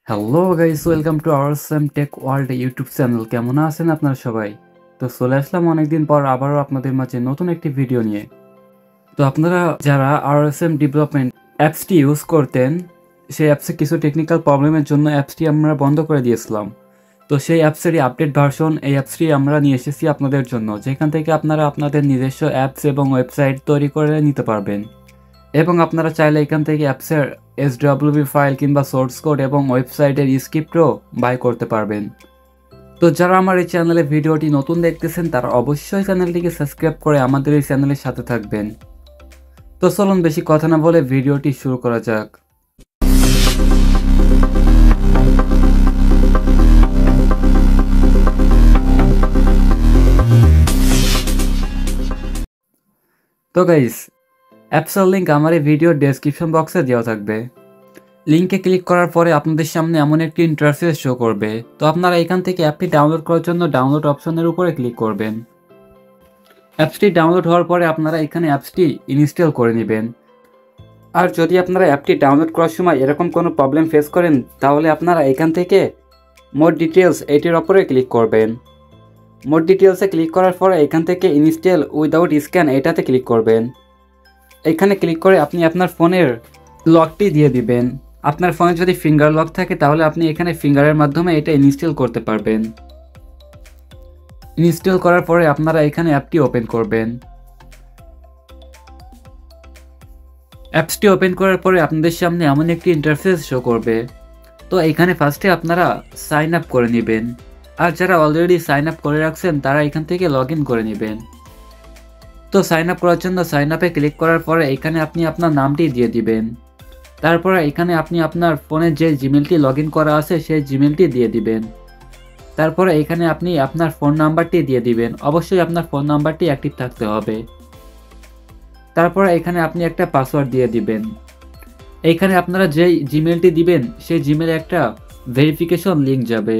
Hello guys, welcome to our same tech world YouTube channel. কেমন আছেন আপনারা সবাই? তো চলে আসলাম অনেকদিন পর আবারও আপনাদের মাঝে নতুন একটি ভিডিও নিয়ে। তো আপনারা যারা RSM ডেভেলপমেন্ট অ্যাপসটি ইউজ করতেন, সেই অ্যাপসে কিছু টেকনিক্যাল প্রবলেমের জন্য অ্যাপসটি আমরা বন্ধ করে দিয়েছিলাম। তো সেই অ্যাপসেরই আপডেট ভার্সন এই অ্যাপসটি আমরা নিয়ে এসেছি আপনাদের জন্য, যেখান থেকে আপনারা আপনাদের নিজস্ব অ্যাপস এবং ওয়েবসাইট তৈরি করে নিতে পারবেন। এবং আপনারা চাইলে এখান থেকে অ্যাপসের SWP ফাইল কিংবা সোর্স কোড এবং ওয়েবসাইটের স্ক্রিপ্টও বাই করতে পারবেন। তো যারা আমার এই চ্যানেলে ভিডিওটি নতুন দেখতেছেন তারা অবশ্যই চ্যানেলটিকে সাবস্ক্রাইব করে আমাদের এই চ্যানেলের সাথে থাকবেন। তো চলুন বেশি কথা না বলে ভিডিওটি শুরু করা যাক। তো গাইস, অ্যাপসের লিঙ্ক আমার এই ভিডিওর ডেসক্রিপশন বক্সে দেওয়া থাকবে। লিঙ্কে ক্লিক করার পরে আপনাদের সামনে এমন একটি ইন্টারফেস শো করবে। তো আপনারা এখান থেকে অ্যাপটি ডাউনলোড করার জন্য ডাউনলোড অপশনের উপরে ক্লিক করবেন। অ্যাপসটি ডাউনলোড হওয়ার পরে আপনারা এখানে অ্যাপসটি ইনস্টল করে নেবেন। আর যদি আপনারা অ্যাপটি ডাউনলোড করার সময় এরকম কোনো প্রবলেম ফেস করেন, তাহলে আপনারা এখান থেকে মোর ডিটেলস এটির ওপরে ক্লিক করবেন। মোর ডিটেলসে ক্লিক করার পরে এখান থেকে ইনস্টল উইদাউট স্ক্যান এটাতে ক্লিক করবেন। এখানে ক্লিক করে আপনি আপনার ফোনের লকটি দিয়ে দিবেন। আপনার ফোনে যদি ফিঙ্গার লক থাকে তাহলে আপনি এখানে ফিঙ্গারের মাধ্যমে এটা ইনস্টল করতে পারবেন। ইনস্টল করার পরে আপনারা এখানে অ্যাপটি ওপেন করবেন। অ্যাপসটি ওপেন করার পরে আপনাদের সামনে এমন একটি ইন্টারফেস শো করবে। তো এখানে ফার্স্টে আপনারা সাইন আপ করে নেবেন। আর যারা অলরেডি সাইন আপ করে রাখছেন তারা এখান থেকে লগ ইন করে নেবেন। তো সাইন আপ করার জন্য সাইন আপে ক্লিক করার পরে এখানে আপনি আপনার নামটি দিয়ে দিবেন। তারপরে এখানে আপনি আপনার ফোনে যে জিমেলটি লগ ইন করা আছে সেই জিমেলটি দিয়ে দিবেন। তারপরে এখানে আপনি আপনার ফোন নাম্বারটি দিয়ে দিবেন। অবশ্যই আপনার ফোন নাম্বারটি অ্যাক্টিভ থাকতে হবে। তারপরে এখানে আপনি একটা পাসওয়ার্ড দিয়ে দিবেন। এইখানে আপনারা যে জিমেলটি দিবেন সেই জিমেলে একটা ভেরিফিকেশন লিঙ্ক যাবে।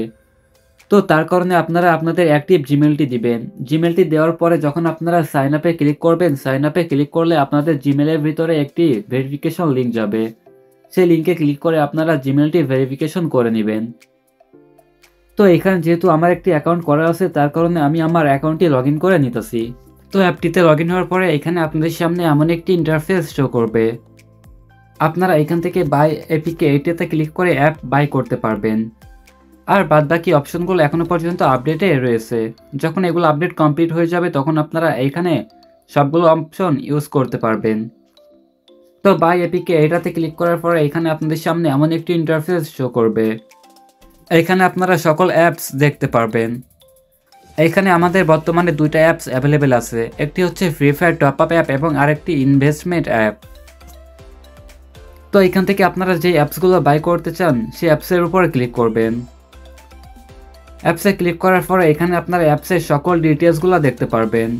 তো তার কারণে আপনারা আপনাদের অ্যাক্টিভ জিমেলটি দিবেন। জিমেলটি দেওয়ার পরে যখন আপনারা সাইন আপে ক্লিক করবেন, সাইন আপে ক্লিক করলে আপনাদের জিমেলের ভিতরে একটি ভেরিফিকেশন লিঙ্ক যাবে। সেই লিঙ্কে ক্লিক করে আপনারা জিমেলটি ভেরিফিকেশন করে নেবেন। তো এখানে যেহেতু আমার একটি অ্যাকাউন্ট করা আছে, তার কারণে আমি আমার অ্যাকাউন্টটি লগ ইন করে নিতেছি। তো অ্যাপটিতে লগ ইন হওয়ার পরে এখানে আপনাদের সামনে এমন একটি ইন্টারফেস শো করবে। আপনারা এখান থেকে বাই এপিকে এইটাতে ক্লিক করে অ্যাপ বাই করতে পারবেন। আর বাদবাকি অপশনগুলো এখনো পর্যন্ত আপডেটে রয়েছে। যখন এগুলো আপডেট কমপ্লিট হয়ে যাবে তখন আপনারা এইখানে সবগুলো অপশন ইউজ করতে পারবেন। তো বাই এপিকে এটাতে ক্লিক করার পরে এখানে আপনাদের সামনে এমন একটি ইন্টারফেস শো করবে। এখানে আপনারা সকল অ্যাপস দেখতে পারবেন। এখানে আমাদের বর্তমানে দুইটা অ্যাপস অ্যাভেলেবেল আছে। একটি হচ্ছে free fire top up app এবং আরেকটি ইনভেস্টমেন্ট অ্যাপ। তো এখান থেকে আপনারা যে অ্যাপসগুলো বাই করতে চান সেই অ্যাপসের উপর ক্লিক করবেন। অ্যাপসে ক্লিক করার পরে এখানে আপনারা অ্যাপসের সকল ডিটেলসগুলো দেখতে পারবেন।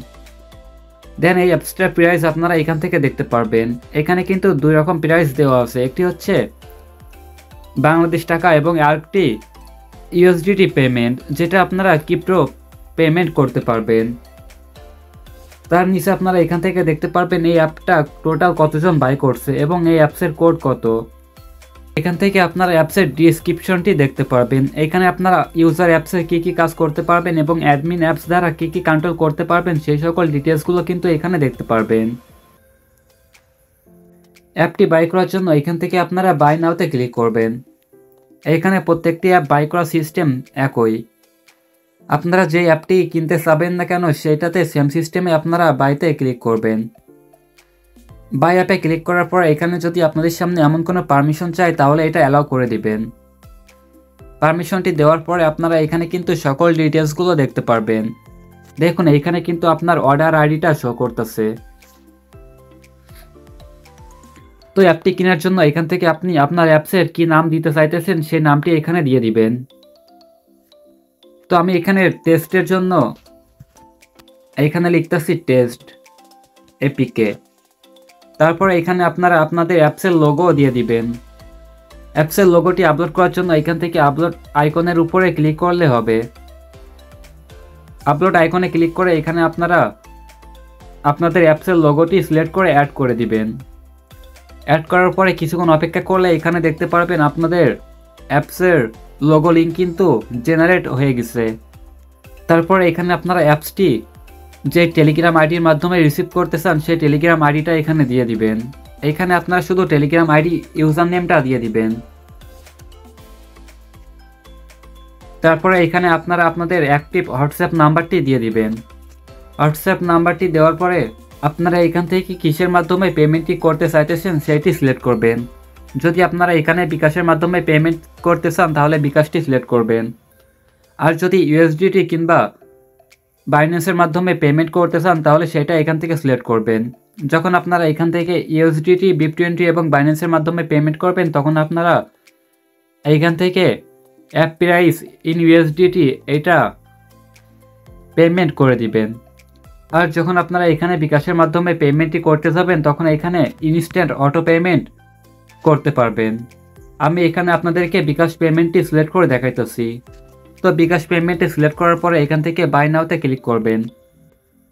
দেন এই অ্যাপসটার প্রাইস আপনারা এখান থেকে দেখতে পারবেন। এখানে কিন্তু দুই রকম প্রাইস দেওয়া আছে। একটি হচ্ছে বাংলাদেশ টাকা এবং আরেকটি ইউএসডিটি পেমেন্ট, যেটা আপনারা ক্রিপ্টো পেমেন্ট করতে পারবেন। তার নিচে আপনারা এখান থেকে দেখতে পারবেন এই অ্যাপটা টোটাল কতজন বাই করছে এবং এই অ্যাপসের কোড কত। এখান থেকে আপনারা অ্যাপসের ডিসক্রিপশনটি দেখতে পারবেন। এখানে আপনারা ইউজার অ্যাপসে কী কী কাজ করতে পারবেন এবং অ্যাডমিন অ্যাপস দ্বারা কী কী কন্ট্রোল করতে পারবেন সেই সকল ডিটেলসগুলো কিন্তু এখানে দেখতে পারবেন। অ্যাপটি বাই করার জন্য এখান থেকে আপনারা বাই নাওতে ক্লিক করবেন। এখানে প্রত্যেকটি অ্যাপ বাই করার সিস্টেম একই। আপনারা যে অ্যাপটি কিনতে চাবেন না কেন সেটাতে সেম সিস্টেমে আপনারা বাইতে ক্লিক করবেন। বাই অ্যাপে ক্লিক করার পর এখানে যদি আপনাদের সামনে এমন কোনো পারমিশন চাই তাহলে এটা অ্যালাউ করে দিবেন। পারমিশনটি দেওয়ার পরে আপনারা এখানে কিন্তু সকল ডিটেলসগুলো দেখতে পারবেন। দেখুন এখানে কিন্তু আপনার অর্ডার আইডিটা শো করতেছে। তো অ্যাপটি কেনার জন্য এখান থেকে আপনি আপনার অ্যাপসের কি নাম দিতে চাইতেছেন সেই নামটি এখানে দিয়ে দিবেন। তো আমি এখানে টেস্টের জন্য এখানে লিখতেছি টেস্ট এপিকে। তারপরে এখানে আপনারা আপনাদের অ্যাপসের লোগো দিয়ে দিবেন। অ্যাপসের লোগোটি আপলোড করার জন্য এখান থেকে আপলোড আইকনের উপরে ক্লিক করলে হবে। আপলোড আইকনে ক্লিক করে এখানে আপনারা আপনাদের অ্যাপসের লোগোটি সিলেক্ট করে অ্যাড করে দিবেন। অ্যাড করার পরে কিছুক্ষণ অপেক্ষা করলে এখানে দেখতে পারবেন আপনাদের অ্যাপসের লোগো লিঙ্ক কিন্তু জেনারেট হয়ে গেছে। তারপরে এখানে আপনারা অ্যাপসটি যে টেলিগ্রাম আইডির মাধ্যমে রিসিভ করতে চান সেই টেলিগ্রাম আইডিটা এখানে দিয়ে দিবেন। এখানে আপনারা শুধু টেলিগ্রাম আইডি ইউজার নেমটা দিয়ে দিবেন। তারপরে এখানে আপনারা আপনাদের অ্যাক্টিভ হোয়াটসঅ্যাপ নাম্বারটি দিয়ে দিবেন। হোয়াটসঅ্যাপ নাম্বারটি দেওয়ার পরে আপনারা এখান থেকে কিসের মাধ্যমে পেমেন্টটি করতে চাইতেছেন সেটি সিলেক্ট করবেন। যদি আপনারা এখানে বিকাশের মাধ্যমে পেমেন্ট করতে চান তাহলে বিকাশটি সিলেক্ট করবেন। আর যদি ইউএসডিটি কিংবা বাইন্যান্সের মাধ্যমে পেমেন্ট করতে চান তাহলে সেটা এখান থেকে সিলেক্ট করবেন। যখন আপনারা এখান থেকে ইউএসডিটি, BIP20 এবং বাইন্যান্সের মাধ্যমে পেমেন্ট করবেন তখন আপনারা এইখান থেকে অ্যাপ প্রাইস ইন ইউএসডিটি এটা পেমেন্ট করে দিবেন। আর যখন আপনারা এখানে বিকাশের মাধ্যমে পেমেন্টটি করতে যাবেন তখন এখানে ইনস্ট্যান্ট অটো পেমেন্ট করতে পারবেন। আমি এখানে আপনাদেরকে বিকাশ পেমেন্টটি সিলেক্ট করে দেখাইতেছি। তো বিকাশ পেমেন্টটি সিলেক্ট করার পরে এখান থেকে বাই নাওতে ক্লিক করবেন,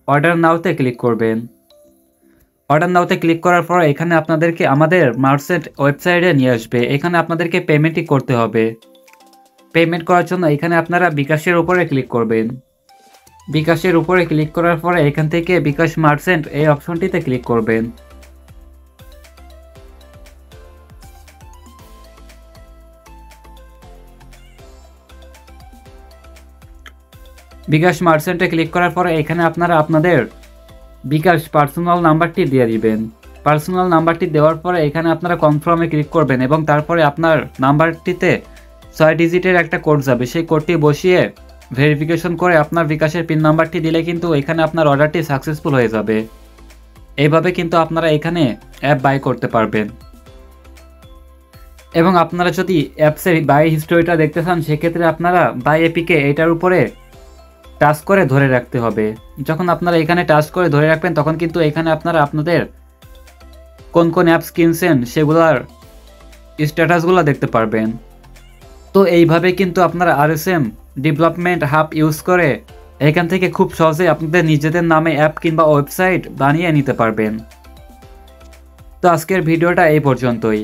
অর্ডার নাওতে ক্লিক করবেন। অর্ডার নাওতে ক্লিক করার পর এখানে আপনাদেরকে আমাদের মার্চেন্ট ওয়েবসাইটে নিয়ে আসবে। এখানে আপনাদেরকে পেমেন্টটি করতে হবে। পেমেন্ট করার জন্য এখানে আপনারা বিকাশের উপরে ক্লিক করবেন। বিকাশের উপরে ক্লিক করার পরে এখান থেকে বিকাশ মার্চেন্ট এই অপশনটিতে ক্লিক করবেন। বিকাশ মার্চেন্টে ক্লিক করার পরে এখানে আপনারা আপনাদের বিকাশ পার্সোনাল নাম্বারটি দিয়ে দিবেন। পার্সোনাল নাম্বারটি দেওয়ার পরে এখানে আপনারা কনফার্মে ক্লিক করবেন এবং তারপরে আপনার নাম্বারটিতে 6 ডিজিটের একটা কোড যাবে। সেই কোডটি বসিয়ে ভেরিফিকেশন করে আপনার বিকাশের পিন নাম্বারটি দিলে কিন্তু এখানে আপনার অর্ডারটি সাকসেসফুল হয়ে যাবে। এইভাবে কিন্তু আপনারা এখানে অ্যাপ বাই করতে পারবেন। এবং আপনারা যদি অ্যাপসের বাই হিস্টোরিটা দেখতে চান সেক্ষেত্রে আপনারা বাই এপিকে এটার উপরে টাচ করে ধরে রাখতে হবে। যখন আপনারা এখানে টাচ করে ধরে রাখবেন তখন কিন্তু এখানে আপনারা আপনাদের কোন কোন অ্যাপস কিনছেন সেগুলোর স্ট্যাটাসগুলো দেখতে পারবেন। তো এইভাবে কিন্তু আপনারা RSM ডেভেলপমেন্ট হাব ইউজ করে এখান থেকে খুব সহজে আপনাদের নিজেদের নামে অ্যাপ কিংবা ওয়েবসাইট বানিয়ে নিতে পারবেন। তো আজকের ভিডিওটা এই পর্যন্তই।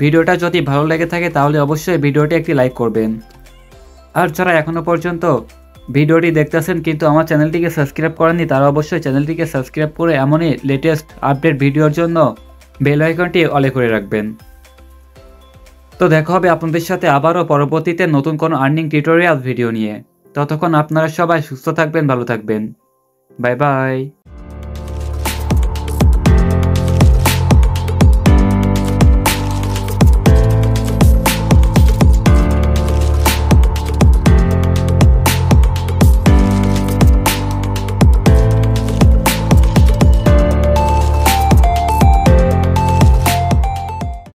ভিডিওটা যদি ভালো লেগে থাকে তাহলে অবশ্যই ভিডিওটি একটি লাইক করবেন। আর যারা এখনো পর্যন্ত ভিডিওটি দেখতেছেন কিন্তু আমার চ্যানেলটিকে সাবস্ক্রাইব করেননি তারা অবশ্যই চ্যানেলটিকে সাবস্ক্রাইব করে এমনই লেটেস্ট আপডেট ভিডিওর জন্য বেল আইকনটি অলে করে রাখবেন। তো দেখা হবে আপনাদের সাথে আবারও পরবর্তীতে নতুন কোনো আর্নিং টিউটোরিয়াল ভিডিও নিয়ে। ততক্ষণ আপনারা সবাই সুস্থ থাকবেন, ভালো থাকবেন। Bye bye.